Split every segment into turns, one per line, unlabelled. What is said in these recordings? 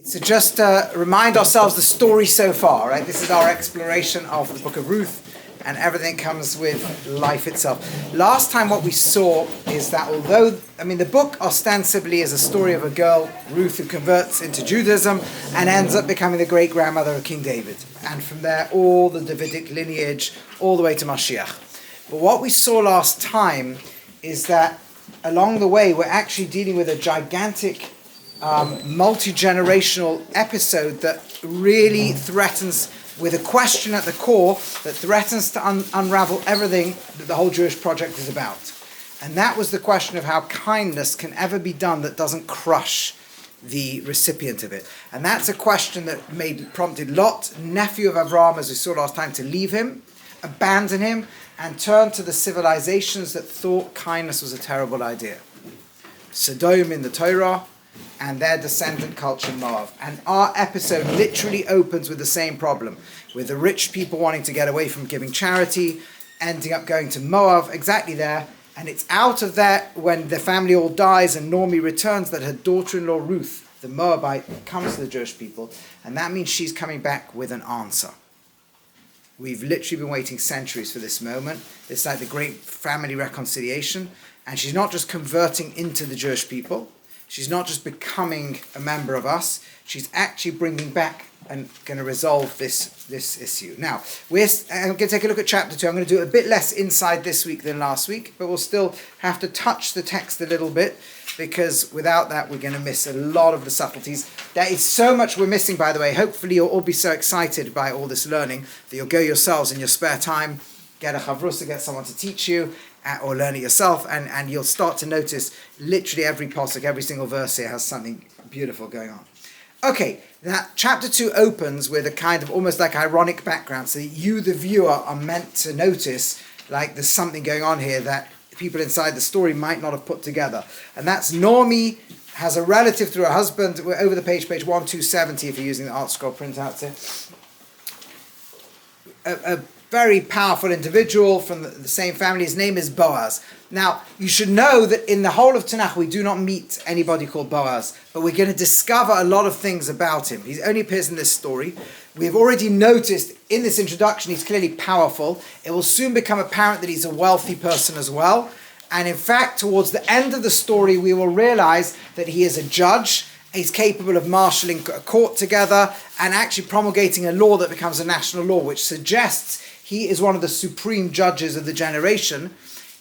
So just remind ourselves the story so far, right? This is our exploration of the Book of Ruth, and everything comes with life itself. Last time what we saw is that although, the book ostensibly is a story of a girl, Ruth, who converts into Judaism and ends up becoming the great-grandmother of King David. And from there, all the Davidic lineage, all the way to Mashiach. But what we saw last time is that along the way, we're actually dealing with a gigantic multi-generational episode that really threatens, with a question at the core, that threatens to unravel everything that the whole Jewish project is about. And that was the question of how kindness can ever be done that doesn't crush the recipient of it. And that's a question that prompted Lot, nephew of Abraham, as we saw last time, to leave him, abandon him, and turn to the civilizations that thought kindness was a terrible idea. Sodom in the Torah, and their descendant culture, Moab. And our episode literally opens with the same problem, with the rich people wanting to get away from giving charity, ending up going to Moab, exactly there. And it's out of there, when the family all dies and Naomi returns, that her daughter-in-law Ruth, the Moabite, comes to the Jewish people. And that means she's coming back with an answer. We've literally been waiting centuries for this moment. It's like the great family reconciliation. And she's not just converting into the Jewish people. She's not just becoming a member of us. She's actually bringing back and going to resolve this issue. Now, I'm going to take a look at chapter 2. I'm going to do a bit less inside this week than last week, but we'll still have to touch the text a little bit, because without that, we're going to miss a lot of the subtleties. There is so much we're missing, by the way. Hopefully, you'll all be so excited by all this learning that you'll go yourselves in your spare time, get a chavrusa, get someone to teach you, or learn it yourself, and you'll start to notice literally every pasuk, every single verse here has something beautiful going on. Okay, now chapter 2 opens with a kind of almost like ironic background, so that you, the viewer, are meant to notice like there's something going on here that people inside the story might not have put together. And that's Naomi has a relative through her husband. We're over the page 1270 if you're using the Art Scroll printouts here. A very powerful individual from the same family. His name is Boaz. Now, you should know that in the whole of Tanakh, we do not meet anybody called Boaz, but we're going to discover a lot of things about him. He only appears in this story. We've already noticed in this introduction, he's clearly powerful. It will soon become apparent that he's a wealthy person as well. And in fact, towards the end of the story, we will realize that he is a judge. He's capable of marshalling a court together and actually promulgating a law that becomes a national law, which suggests he is one of the supreme judges of the generation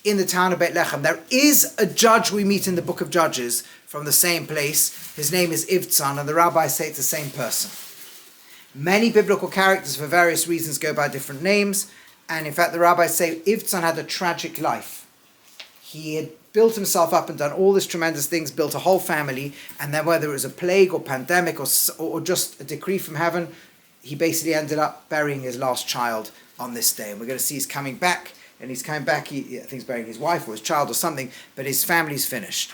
in the town of Bethlehem. There is a judge we meet in the Book of Judges from the same place. His name is Ivtzan, and the rabbis say it's the same person. Many biblical characters, for various reasons, go by different names. And in fact, the rabbis say Ivtzan had a tragic life. He had built himself up and done all these tremendous things, built a whole family, and then whether it was a plague or pandemic or just a decree from heaven, he basically ended up burying his last child on this day. And we're going to see he's coming back, and he's coming back, I think he's burying his wife or his child or something, but his family's finished.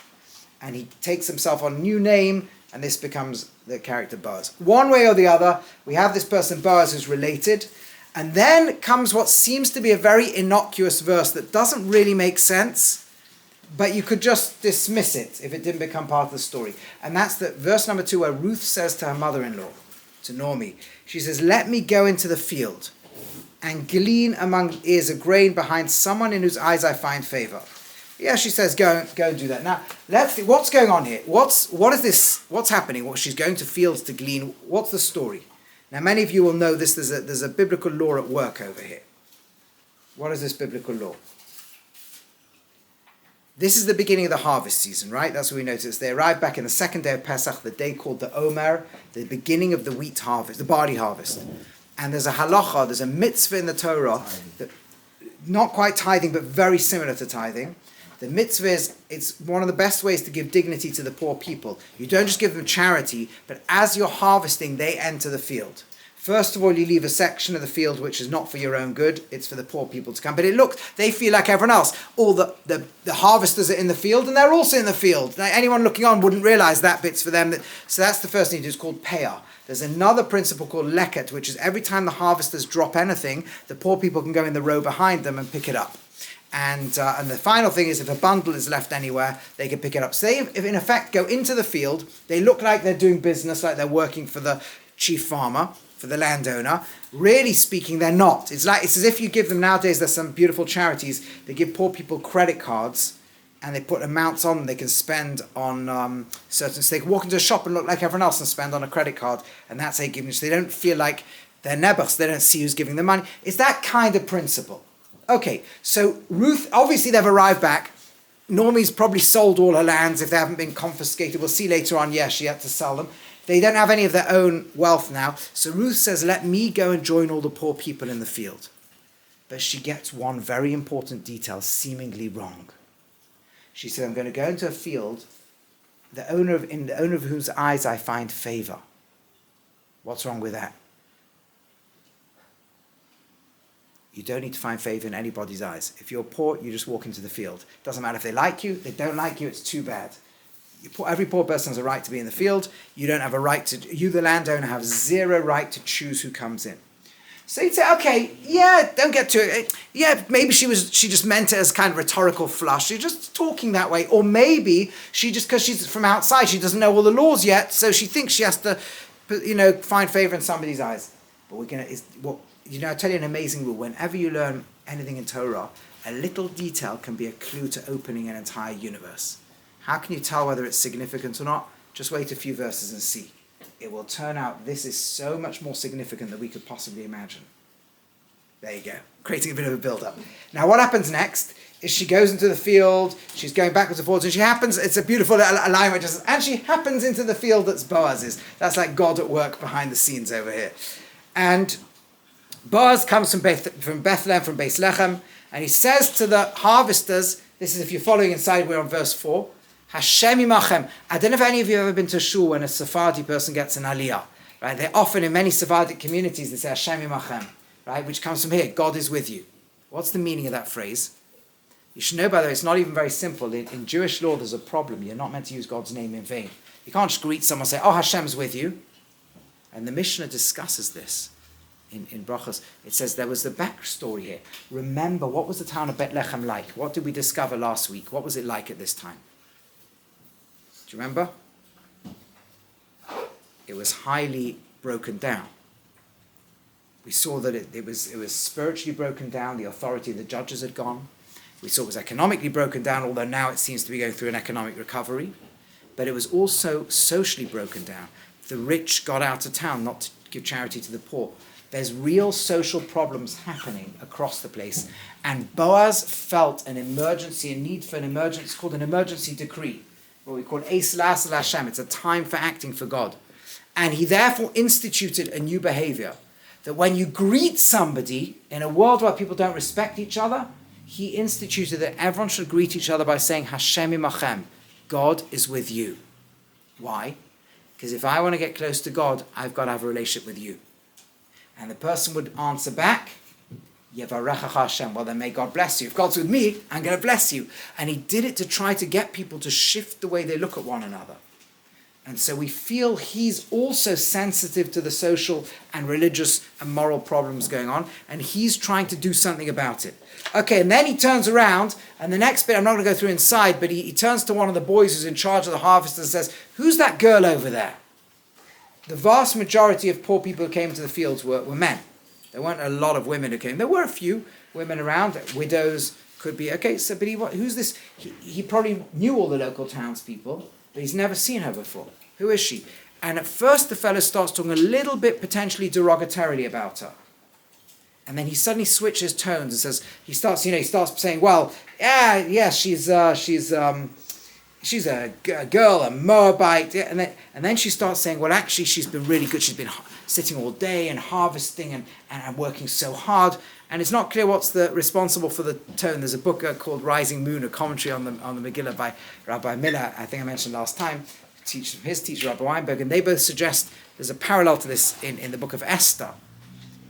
And he takes himself on a new name, and this becomes the character Boaz. One way or the other, we have this person Boaz who's related, and then comes what seems to be a very innocuous verse that doesn't really make sense, but you could just dismiss it if it didn't become part of the story. And that's the verse number 2, where Ruth says to her mother-in-law, to Naomi, she says, "Let me go into the field and glean among ears of grain behind someone in whose eyes I find favor." Yeah, she says, go and do that. Now, let's see, what's going on here? What is this? What's happening? Well, she's going to fields to glean. What's the story? Now, many of you will know this. There's a biblical law at work over here. What is this biblical law? This is the beginning of the harvest season, right? That's what we notice. They arrive back in the second day of Pesach, the day called the Omer, the beginning of the wheat harvest, the barley harvest. And there's a halacha, there's a mitzvah in the Torah, that, not quite tithing, but very similar to tithing. The mitzvah is, it's one of the best ways to give dignity to the poor people. You don't just give them charity, but as you're harvesting, they enter the field. First of all, you leave a section of the field which is not for your own good, it's for the poor people to come. But they feel like everyone else. All the harvesters are in the field, and they're also in the field. Now, anyone looking on wouldn't realize that bit's for them. So that's the first thing to do, it's called payah. There's another principle called leket, which is every time the harvesters drop anything, the poor people can go in the row behind them and pick it up. And the final thing is, if a bundle is left anywhere, they can pick it up. So they, if in effect, go into the field. They look like they're doing business, like they're working for the chief farmer, for the landowner. Really speaking, they're not. It's as if you give them, nowadays there's some beautiful charities, they give poor people credit cards and they put amounts on them they can spend on certain, so they can walk into a shop and look like everyone else and spend on a credit card, and that's how you give them, so they don't feel like they're nebuchs, they don't see who's giving them money. It's that kind of principle. Okay, so Ruth, obviously they've arrived back. Naomi's probably sold all her lands if they haven't been confiscated. We'll see later on, yes, she had to sell them. They don't have any of their own wealth now. So Ruth says, let me go and join all the poor people in the field. But she gets one very important detail seemingly wrong. She said, I'm going to go into a field, the owner of whose eyes I find favor. What's wrong with that? You don't need to find favor in anybody's eyes. If you're poor, you just walk into the field. Doesn't matter if they like you, they don't like you, it's too bad. Every poor person has a right to be in the field. You don't have a right to, you the landowner have zero right to choose who comes in. So you'd say, okay, yeah, don't get too, yeah, maybe she just meant it as kind of rhetorical flush. She's just talking that way. Or maybe she just, because she's from outside, she doesn't know all the laws yet, so she thinks she has to, find favor in somebody's eyes. But I'll tell you an amazing rule. Whenever you learn anything in Torah, a little detail can be a clue to opening an entire universe. How can you tell whether it's significant or not? Just wait a few verses and see. It will turn out this is so much more significant than we could possibly imagine. There you go. Creating a bit of a build-up. Now what happens next is she goes into the field, she's going backwards and forwards, and it's a beautiful alignment, and she happens into the field that's Boaz's. That's like God at work behind the scenes over here. And Boaz comes from Bethlehem, from Bethlehem, and he says to the harvesters, this is if you're following inside, we're on verse 4, Hashem imachem. I don't know if any of you have ever been to a shul when a Sephardi person gets an aliyah, right? They often, in many Sephardic communities, they say Hashem imachem, right? Which comes from here, God is with you. What's the meaning of that phrase? You should know, by the way, it's not even very simple. In Jewish law, there's a problem. You're not meant to use God's name in vain. You can't just greet someone and say, oh, Hashem's with you. And the Mishnah discusses this. In Brachos, it says there was the backstory here. Remember, what was the town of Bethlehem like? What did we discover last week? What was it like at this time? Do you remember? It was highly broken down. We saw that it was spiritually broken down. The authority of the judges had gone. We saw it was economically broken down, although now it seems to be going through an economic recovery. But it was also socially broken down. The rich got out of town not to give charity to the poor. There's real social problems happening across the place. And Boaz felt an emergency, a need for an emergency. It's called an emergency decree, what we call Eis Las Hashem. It's a time for acting for God. And he therefore instituted a new behavior, that when you greet somebody in a world where people don't respect each other, he instituted that everyone should greet each other by saying Hashem imachem, God is with you. Why? Because if I want to get close to God, I've got to have a relationship with you. And the person would answer back, Yevarechacha Hashem, well then may God bless you. If God's with me, I'm going to bless you. And he did it to try to get people to shift the way they look at one another. And so we feel he's also sensitive to the social and religious and moral problems going on, and he's trying to do something about it. Okay, and then he turns around, and the next bit, I'm not going to go through inside, but he turns to one of the boys who's in charge of the harvest and says, who's that girl over there? The vast majority of poor people who came to the fields were men. There weren't a lot of women who came. There were a few women around. Widows could be. Okay, so but who's this? He probably knew all the local townspeople, but he's never seen her before. Who is she? And at first the fellow starts talking a little bit potentially derogatorily about her. And then he suddenly switches tones and says, he starts saying, well, she's a girl, a Moabite, and then she starts saying, well, actually, she's been really good. She's been sitting all day and harvesting and working so hard. And it's not clear what's responsible for the tone. There's a book called Rising Moon, a commentary on the Megillah by Rabbi Miller, I think I mentioned last time, his teacher, Rabbi Weinberg, and they both suggest there's a parallel to this in the book of Esther,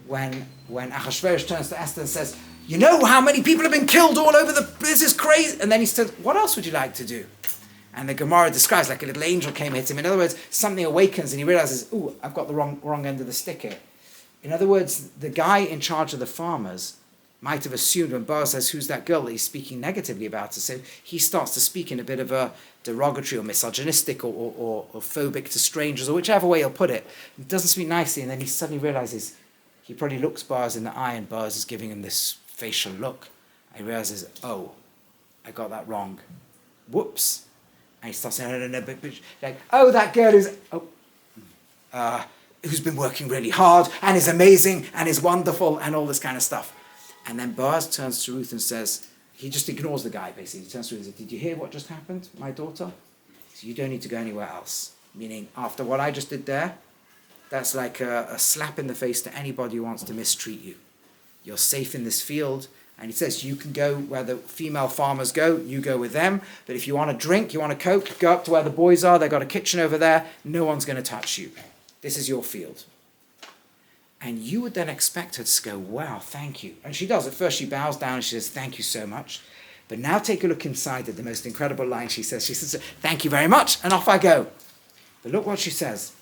when Achashverosh turns to Esther and says, you know how many people have been killed all over this is crazy. And then he says, what else would you like to do? And the Gemara describes like a little angel came hit him. In other words, something awakens and he realizes, ooh, I've got the wrong end of the stick here. In other words, the guy in charge of the farmers might have assumed when Boaz says, who's that girl, that he's speaking negatively about her. So he starts to speak in a bit of a derogatory or misogynistic or phobic to strangers, or whichever way he'll put it. It doesn't speak nicely, and then he suddenly realizes, he probably looks Boaz in the eye, and Boaz is giving him this facial look. And he realizes, oh, I got that wrong. Whoops. And he starts saying, no, but like, oh, that girl is, who's been working really hard, and is amazing, and is wonderful, and all this kind of stuff. And then Boaz turns to Ruth and says, he just ignores the guy, basically. He turns to Ruth and says, did you hear what just happened, my daughter? So you don't need to go anywhere else. Meaning, after what I just did there, that's like a slap in the face to anybody who wants to mistreat you. You're safe in this field. And he says, you can go where the female farmers go, you go with them. But if you want a drink, you want a Coke, go up to where the boys are. They've got a kitchen over there. No one's going to touch you. This is your field. And you would then expect her to go, wow, thank you. And she does. At first she bows down and she says, thank you so much. But now take a look inside at the most incredible line she says. She says, thank you very much, and off I go. But look what she says.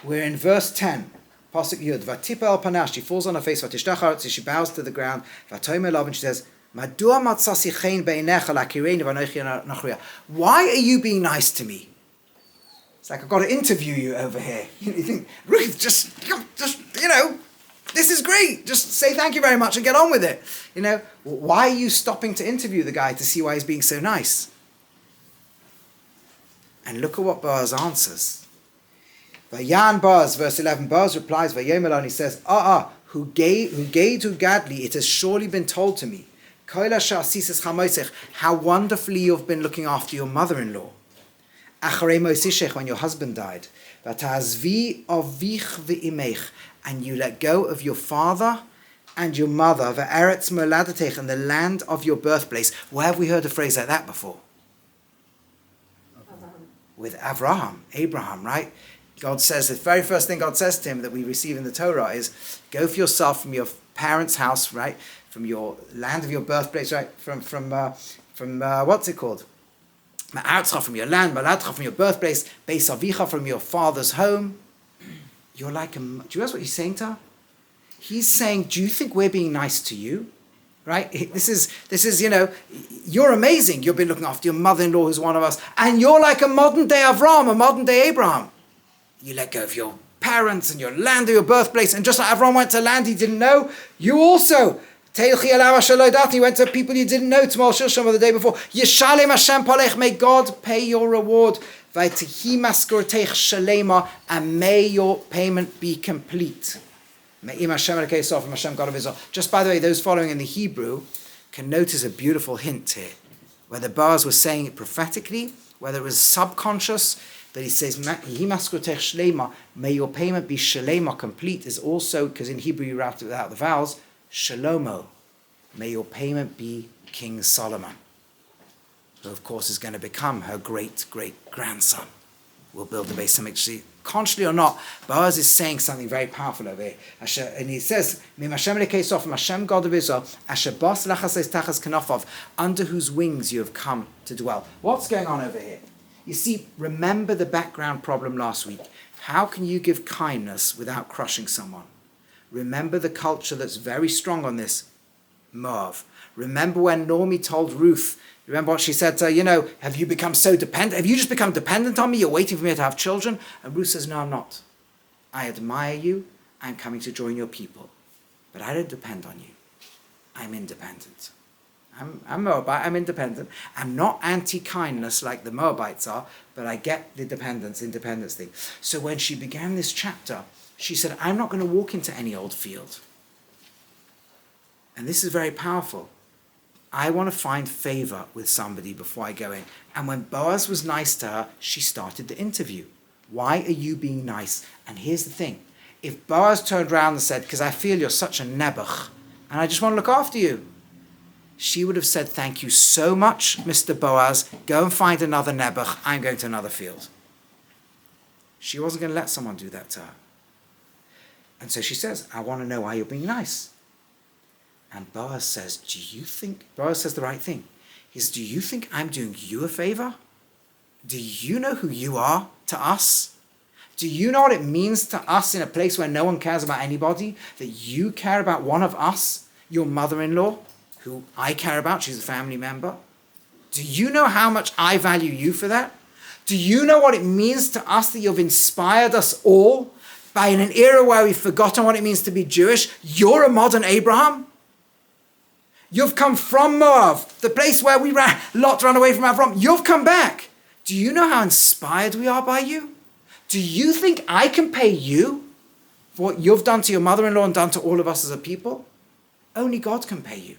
We're in verse 10. Pasuk Yud. Vatipa al panash. She falls on her face. Vatishtachar. So she bows to the ground. Vatomer lov, and she says, Madua matzasi chen beinecha lakireinu vanoichi nachria. Why are you being nice to me? It's like, I've got to interview you over here. You think, Ruth, just, this is great. Just say thank you very much and get on with it. Why are you stopping to interview the guy to see why he's being so nice? And look at what Boaz answers. Vayan Boaz, verse 11, Boaz replies, Vayomer, and he says, who gave to gadli, it has surely been told to me, how wonderfully you've been looking after your mother-in-law. When your husband died, and you let go of your father and your mother, and the land of your birthplace. Where have we heard a phrase like that before? With Abraham, right? God says, the very first thing God says to him that we receive in the Torah is, go for yourself from your parents' house, right? From your land of your birthplace, right? From what's it called? From your land, from your birthplace, Beis Avicha, from your father's home. You're like do you realize what he's saying to her? He's saying, do you think we're being nice to you? Right? This is, you're amazing. You've been looking after your mother-in-law who's one of us. And you're like a modern day Avram, a modern day Abraham. You let go of your parents and your land of your birthplace. And just like Avram went to land he didn't know, you also... You went to people you didn't know tomorrow Shilsham the day before. Yishalem Hashem Palech, may God pay your reward. And may your payment be complete. Just by the way, those following in the Hebrew can notice a beautiful hint here. Whether Boaz was saying it prophetically, whether it was subconscious, but he says, may your payment be shalema, complete, is also, because in Hebrew you write it without the vowels, Shalomo, may your payment be King Solomon, who of course is going to become her great-great-grandson. We'll build the Beis Hamikdash. Consciously or not, Boaz is saying something very powerful over here. And he says, Hashem God of Israel, under whose wings you have come to dwell. What's going on over here? You see, remember the background problem last week. How can you give kindness without crushing someone? Remember the culture that's very strong on this, Moab. Remember when Naomi told Ruth, remember what she said to her, have you become so dependent? Have you just become dependent on me? You're waiting for me to have children? And Ruth says, no, I'm not. I admire you. I'm coming to join your people. But I don't depend on you. I'm independent. I'm Moabite, I'm independent. I'm not anti-kindness like the Moabites are, but I get the independence thing. So when she began this chapter, she said, I'm not going to walk into any old field. And this is very powerful. I want to find favor with somebody before I go in. And when Boaz was nice to her, she started the interview. Why are you being nice? And here's the thing. If Boaz turned around and said, because I feel you're such a nebuch, and I just want to look after you, she would have said, thank you so much, Mr. Boaz. Go and find another nebuch. I'm going to another field. She wasn't going to let someone do that to her. And so she says, I want to know why you're being nice. And Boaz says, Boaz says the right thing. He says, do you think I'm doing you a favor? Do you know who you are to us? Do you know what it means to us in a place where no one cares about anybody? That you care about one of us? your mother-in-law, who I care about, she's a family member? Do you know how much I value you for that? Do you know what it means to us that you've inspired us all by in an era where we've forgotten what it means to be Jewish? You're a modern Abraham. You've come from Moab, the place where Lot ran away from Avram. You've come back. Do you know how inspired we are by you? Do you think I can pay you for what you've done to your mother-in-law and done to all of us as a people? Only God can pay you.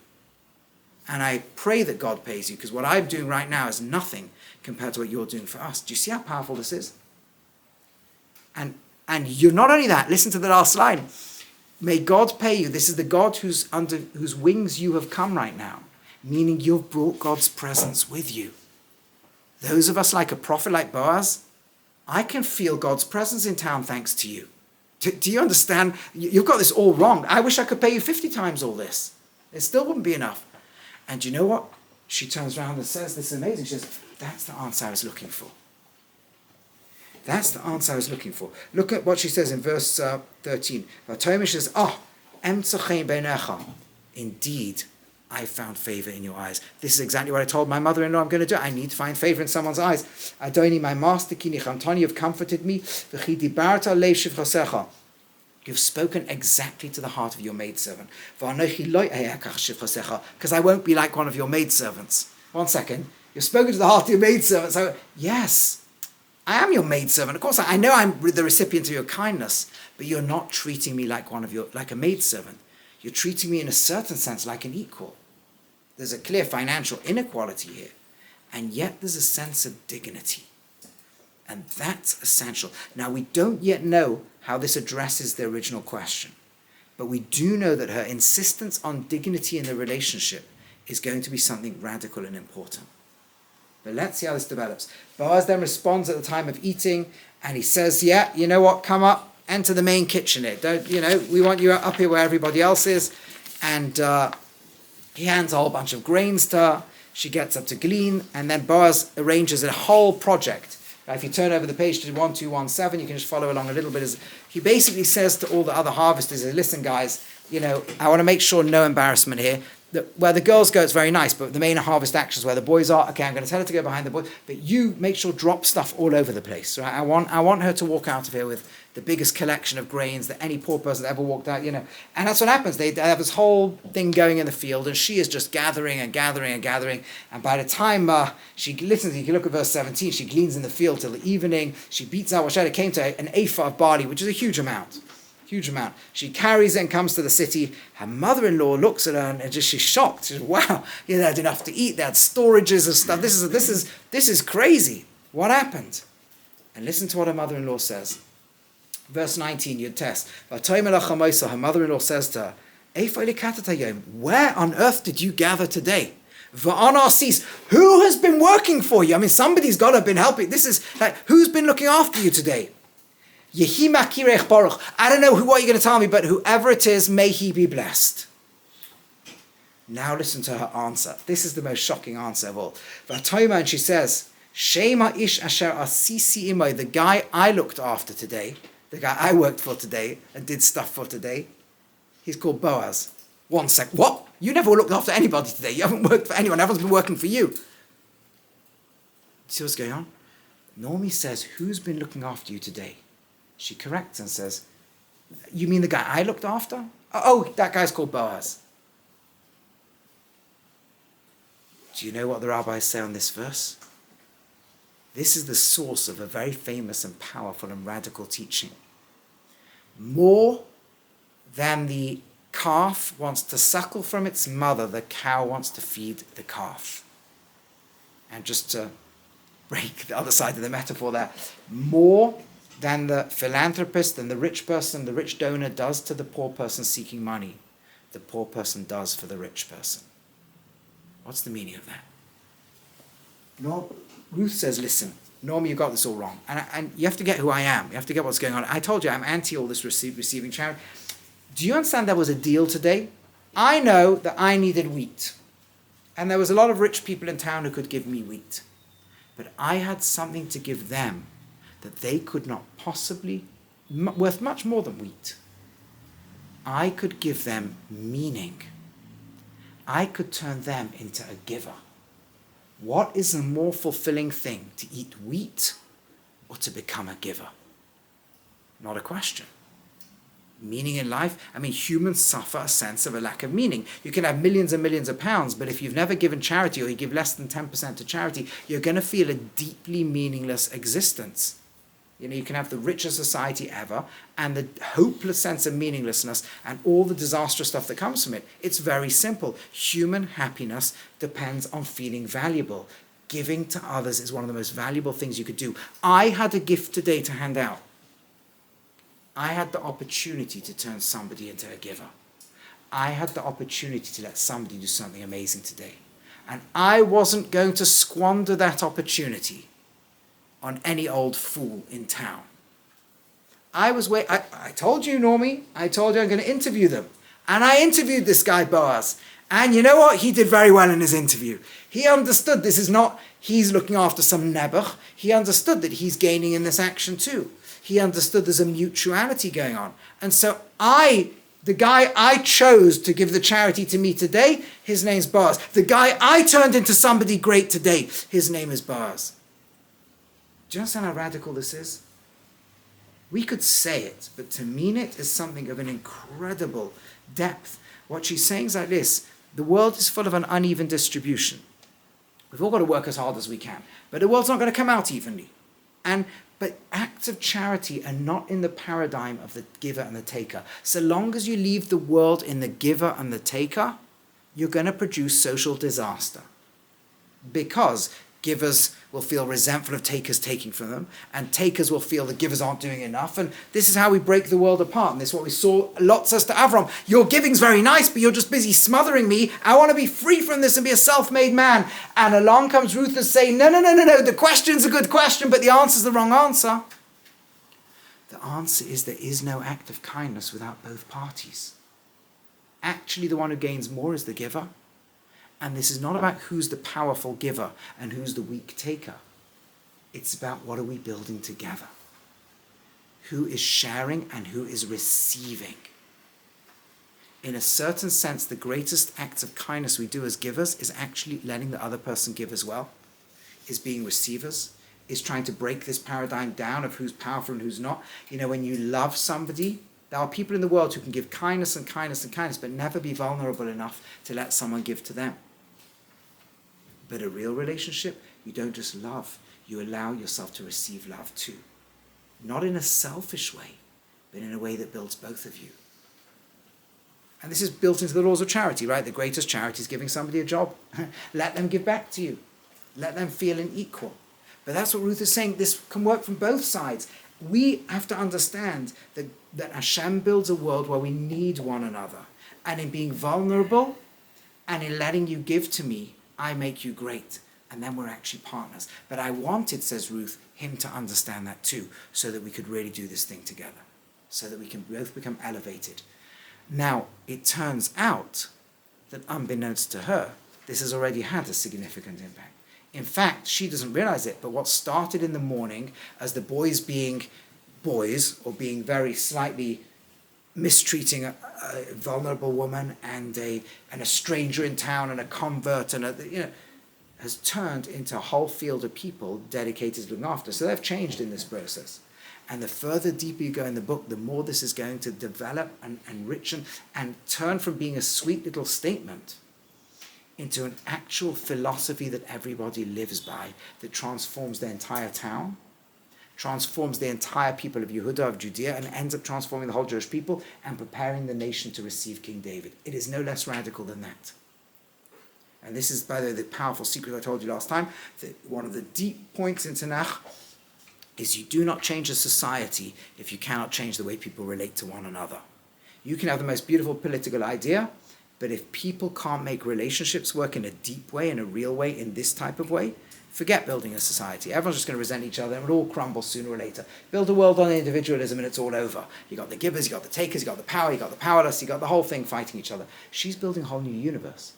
And I pray that God pays you, because what I'm doing right now is nothing compared to what you're doing for us. Do you see how powerful this is? And you're not only that, listen to the last line. May God pay you. This is the God under whose wings you have come right now, meaning you've brought God's presence with you. Those of us like a prophet like Boaz, I can feel God's presence in town thanks to you. Do you understand? You've got this all wrong. I wish I could pay you 50 times all this. It still wouldn't be enough. And you know what? She turns around and says, this is amazing. She says, that's the answer I was looking for. That's the answer I was looking for. Look at what she says in verse 13. She says, indeed, I found favor in your eyes. This is exactly what I told my mother-in-law I'm going to do. I need to find favor in someone's eyes. Adoni, my master, you've comforted me. You've spoken exactly to the heart of your maidservant. Because I won't be like one of your maidservants. 1 second. You've spoken to the heart of your maidservant. So, yes, I am your maidservant. Of course, I know I'm the recipient of your kindness, but you're not treating me like like a maidservant. You're treating me in a certain sense like an equal. There's a clear financial inequality here, and yet there's a sense of dignity. And that's essential. Now, we don't yet know how this addresses the original question, but we do know that her insistence on dignity in the relationship is going to be something radical and important. But let's see how this develops. Boaz then responds at the time of eating, and he says, yeah, you know what, come up, enter the main kitchen here. We want you up here where everybody else is. And he hands a whole bunch of grains to her. She gets up to glean, and then Boaz arranges a whole project. If you turn over the page to 1217, you can just follow along a little bit. He basically says to all the other harvesters, listen guys, I want to make sure no embarrassment here. Where the girls go, it's very nice, but the main harvest actions where the boys are, okay, I'm going to tell her to go behind the boys, but you make sure drop stuff all over the place. Right? I want her to walk out of here with the biggest collection of grains that any poor person ever walked out, And that's what happens. They have this whole thing going in the field, and she is just gathering and gathering and gathering. And by the time she listens, you can look at verse 17, she gleans in the field till the evening. She beats out what came to an ephah of barley, which is a huge amount. She carries it and comes to the city. Her mother-in-law looks at her and she's shocked. She says, wow, they had enough to eat. They had storages of stuff. This is crazy. What happened? And listen to what her mother-in-law says. Verse 19, Yud Tes. Her mother-in-law says to her, where on earth did you gather today? Who has been working for you? I mean, somebody's got to have been helping. This is like, who's been looking after you today? I don't know what you're going to tell me, but whoever it is, may he be blessed. Now listen to her answer. This is the most shocking answer of all. And she says, the guy I looked after today, the guy I worked for today and did stuff for today, he's called Boaz. 1 sec. What? You never looked after anybody today. You haven't worked for anyone. Everyone's been working for you. See what's going on? Normie says, who's been looking after you today? She corrects and says, you mean the guy I looked after? Oh, that guy's called Boaz. Do you know what the rabbis say on this verse? This is the source of a very famous and powerful and radical teaching. More than the calf wants to suckle from its mother, the cow wants to feed the calf. And just to break the other side of the metaphor there, more than the philanthropist and the rich person, the rich donor does to the poor person seeking money, the poor person does for the rich person. What's the meaning of that? No, Ruth says, listen, Norma, you got this all wrong. And you have to get who I am. You have to get what's going on. I told you I'm anti all this receiving charity. Do you understand there was a deal today? I know that I needed wheat. And there was a lot of rich people in town who could give me wheat. But I had something to give them that they could not possibly, worth much more than wheat. I could give them meaning. I could turn them into a giver. What is a more fulfilling thing, to eat wheat or to become a giver? Not a question. Meaning in life, humans suffer a sense of a lack of meaning. You can have millions and millions of pounds, but if you've never given charity or you give less than 10% to charity, you're going to feel a deeply meaningless existence. You can have the richest society ever and the hopeless sense of meaninglessness and all the disastrous stuff that comes from it. It's very simple. Human happiness depends on feeling valuable. Giving to others is one of the most valuable things you could do. I had a gift today to hand out. I had the opportunity to turn somebody into a giver. I had the opportunity to let somebody do something amazing today. And I wasn't going to squander that opportunity on any old fool in town. I told you, Normie, I told you I'm going to interview them. And I interviewed this guy, Boaz. And you know what? He did very well in his interview. He understood this is not, he's looking after some nebuch. He understood that he's gaining in this action too. He understood there's a mutuality going on. And so the guy I chose to give the charity to me today, his name's Boaz. The guy I turned into somebody great today, his name is Boaz. Do you understand how radical this is? We could say it, but to mean it is something of an incredible depth. What she's saying is like this: the world is full of an uneven distribution. We've all got to work as hard as we can, but the world's not going to come out evenly. But acts of charity are not in the paradigm of the giver and the taker. So long as you leave the world in the giver and the taker, you're going to produce social disaster. Because givers will feel resentful of takers taking from them, and takers will feel the givers aren't doing enough. And this is how we break the world apart. And this is what we saw Lot says to Avram: your giving's very nice, but you're just busy smothering me. I want to be free from this and be a self-made man. And along comes Ruth and saying, no, the question's a good question, but the answer's the wrong answer. The answer is there is no act of kindness without both parties. Actually, the one who gains more is the giver. And this is not about who's the powerful giver and who's the weak taker. It's about what are we building together. Who is sharing and who is receiving. In a certain sense, the greatest acts of kindness we do as givers is actually letting the other person give as well. Is being receivers. Is trying to break this paradigm down of who's powerful and who's not. When you love somebody, there are people in the world who can give kindness and kindness and kindness, but never be vulnerable enough to let someone give to them. But a real relationship, you don't just love, you allow yourself to receive love too. Not in a selfish way, but in a way that builds both of you. And this is built into the laws of charity, right? The greatest charity is giving somebody a job. Let them give back to you. Let them feel an equal. But that's what Ruth is saying. This can work from both sides. We have to understand that Hashem builds a world where we need one another. And in being vulnerable and in letting you give to me, I make you great. And then we're actually partners. But I wanted, says Ruth, him to understand that too, so that we could really do this thing together. So that we can both become elevated. Now, it turns out that unbeknownst to her, this has already had a significant impact. In fact, she doesn't realize it, but what started in the morning as the boys being boys, or being very slightly mistreating a vulnerable woman and a stranger in town and a convert and has turned into a whole field of people dedicated to looking after. So they've changed in this process. And the further deeper you go in the book, the more this is going to develop and enrichen and turn from being a sweet little statement into an actual philosophy that everybody lives by, that transforms the entire town, transforms the entire people of Yehuda, of Judea, and ends up transforming the whole Jewish people and preparing the nation to receive King David. It is no less radical than that. And this is, by the way, the powerful secret I told you last time, that one of the deep points in Tanakh is you do not change a society if you cannot change the way people relate to one another. You can have the most beautiful political idea, but if people can't make relationships work in a deep way, in a real way, in this type of way, forget building a society. Everyone's just going to resent each other and it'll all crumble sooner or later. Build a world on individualism and it's all over. You got the givers, you got the takers, you got the power, you got the powerless, you got the whole thing fighting each other. She's building a whole new universe.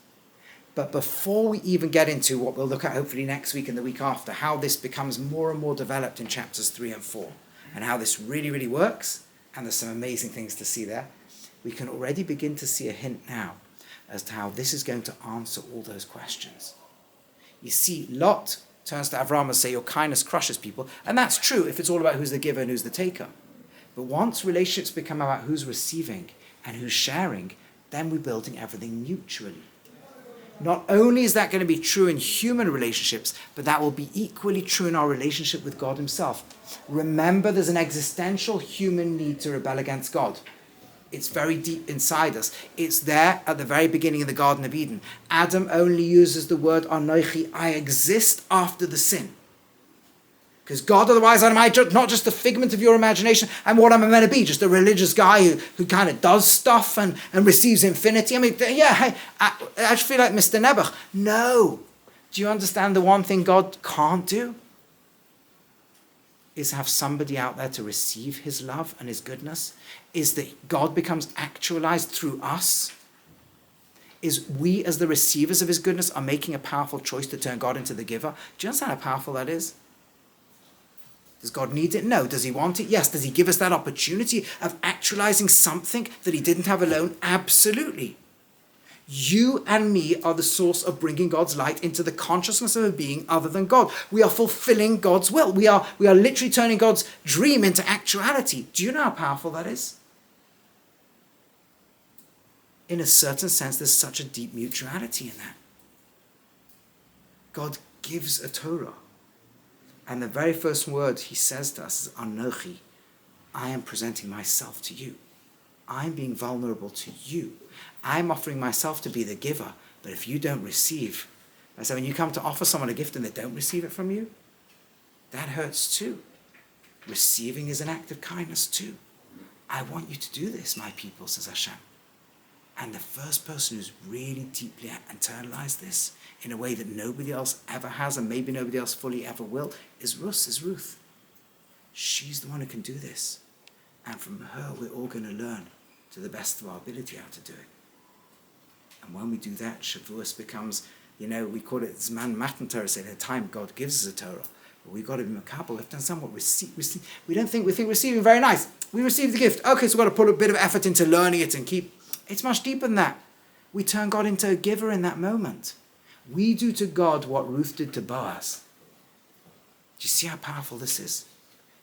But before we even get into what we'll look at hopefully next week and the week after, how this becomes more and more developed in chapters 3 and 4, and how this really, really works, and there's some amazing things to see there, we can already begin to see a hint now as to how this is going to answer all those questions. You see, Lot turns to Avram and says, your kindness crushes people. And that's true if it's all about who's the giver and who's the taker. But once relationships become about who's receiving and who's sharing, then we're building everything mutually. Not only is that going to be true in human relationships, but that will be equally true in our relationship with God himself. Remember, there's an existential human need to rebel against God. It's very deep inside us. It's there at the very beginning of the Garden of Eden. Adam only uses the word Anochi, I exist, after the sin. Because God, otherwise, am I not just a figment of your imagination? I'm what I'm meant to be, just a religious guy who kind of does stuff and receives infinity. I mean, yeah, I just feel like Mr. Nebuch. No. Do you understand the one thing God can't do? Is have somebody out there to receive his love and his goodness? Is that God becomes actualized through us? Is we as the receivers of his goodness are making a powerful choice to turn God into the giver? Do you understand how powerful that is? Does God need it? No. Does he want it? Yes. Does he give us that opportunity of actualizing something that he didn't have alone? Absolutely. You and me are the source of bringing God's light into the consciousness of a being other than God. We are fulfilling God's will. We are literally turning God's dream into actuality. Do you know how powerful that is? In a certain sense, there's such a deep mutuality in that. God gives a Torah. And the very first word he says to us is, Anochi, I am presenting myself to you. I'm being vulnerable to you. I'm offering myself to be the giver. But if you don't receive, I say when you come to offer someone a gift and they don't receive it from you, that hurts too. Receiving is an act of kindness too. I want you to do this, my people, says Hashem. And the first person who's really deeply internalized this in a way that nobody else ever has and maybe nobody else fully ever will is Ruth. She's the one who can do this. And from her, we're all going to learn to the best of our ability how to do it. And when we do that, Shavuos becomes, we call it Zman Matan Torah, so at a time God gives us a Torah. But we've got to be makabel. We've done somewhat receive. We think receiving very nice. We receive the gift. Okay, so we've got to put a bit of effort into learning it and keep. It's much deeper than that. We turn God into a giver in that moment. We do to God what Ruth did to Boaz. Do you see how powerful this is?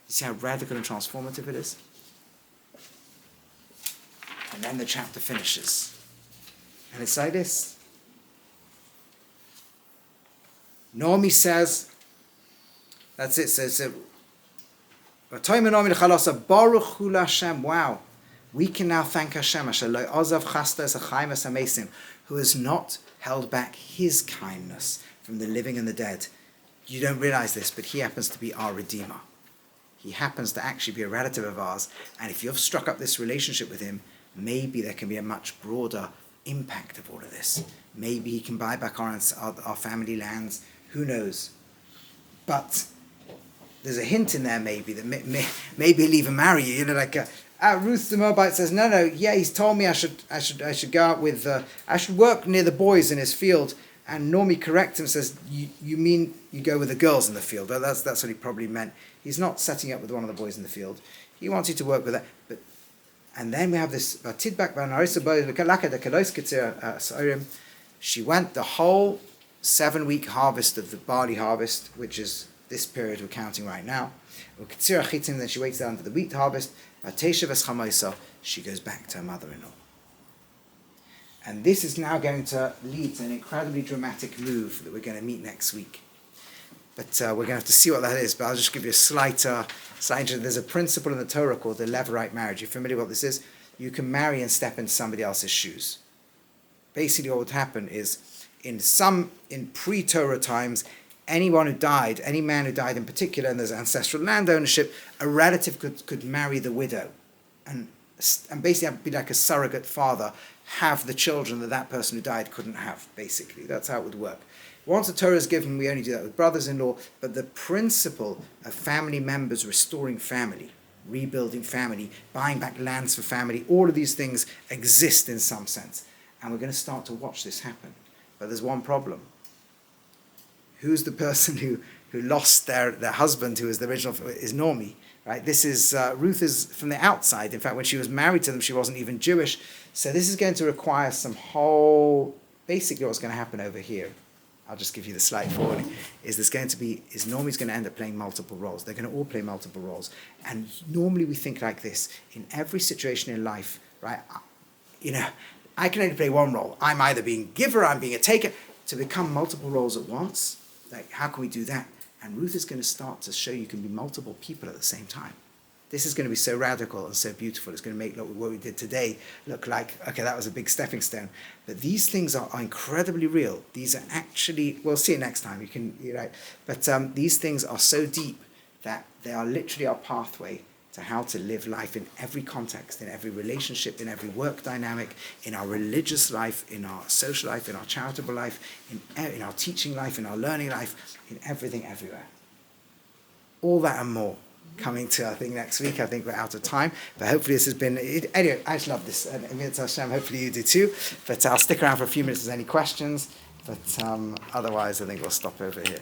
You see how radical and transformative it is? And then the chapter finishes. And it's like this. Naomi says, that's it, wow. We can now thank Hashem, who has not held back his kindness from the living and the dead. You don't realize this, but he happens to be our Redeemer. He happens to actually be a relative of ours. And if you've struck up this relationship with him, maybe there can be a much broader impact of all of this. Maybe he can buy back our family lands. Who knows? But there's a hint in there maybe that maybe he'll even marry you. Ruth the Moabite says, no, he's told me I should go out with, I should work near the boys in his field. And Naomi corrects him and says, you mean you go with the girls in the field? Well, that's what he probably meant. He's not setting up with one of the boys in the field. He wants you to work with that. And then we have this, she went the whole 7-week harvest of the barley harvest, which is this period we're counting right now. Then she waits down for the wheat harvest. She goes back to her mother-in-law. And this is now going to lead to an incredibly dramatic move that we're going to meet next week. But we're going to have to see what that is. But I'll just give you a slight there's a principle in the Torah called the Levirate marriage. You're familiar with what this is? You can marry and step into somebody else's shoes. Basically what would happen is, in pre-Torah times, anyone who died, any man who died in particular, and there's ancestral land ownership, a relative could marry the widow and basically be like a surrogate father, have the children that person who died couldn't have, basically. That's how it would work. Once the Torah is given, we only do that with brothers-in-law, but the principle of family members restoring family, rebuilding family, buying back lands for family, all of these things exist in some sense. And we're going to start to watch this happen. But there's one problem. Who's the person who lost their husband, who was the original, is Naomi. right? This is, Ruth is from the outside. In fact, when she was married to them, she wasn't even Jewish. So this is going to require basically what's going to happen over here. I'll just give you the slight forwarding, is Naomi's going to end up playing multiple roles. They're going to all play multiple roles. And normally we think like this, in every situation in life, right? I can only play one role. I'm either being giver, I'm being a taker. To become multiple roles at once, like how can we do that? And Ruth is going to start to show you can be multiple people at the same time. This is going to be so radical and so beautiful. It's going to make what we did today look like, okay, that was a big stepping stone. But these things are incredibly real. These are actually, we'll see it next time. But these things are so deep that they are literally our pathway to how to live life in every context, in every relationship, in every work dynamic, in our religious life, in our social life, in our charitable life, in our teaching life, in our learning life, in everything, everywhere. All that and more coming to, I think, next week. I think we're out of time, but hopefully this has been, anyway, I just love this, and Hashem, hopefully you do too, but I'll stick around for a few minutes if there's any questions, but otherwise I think we'll stop over here.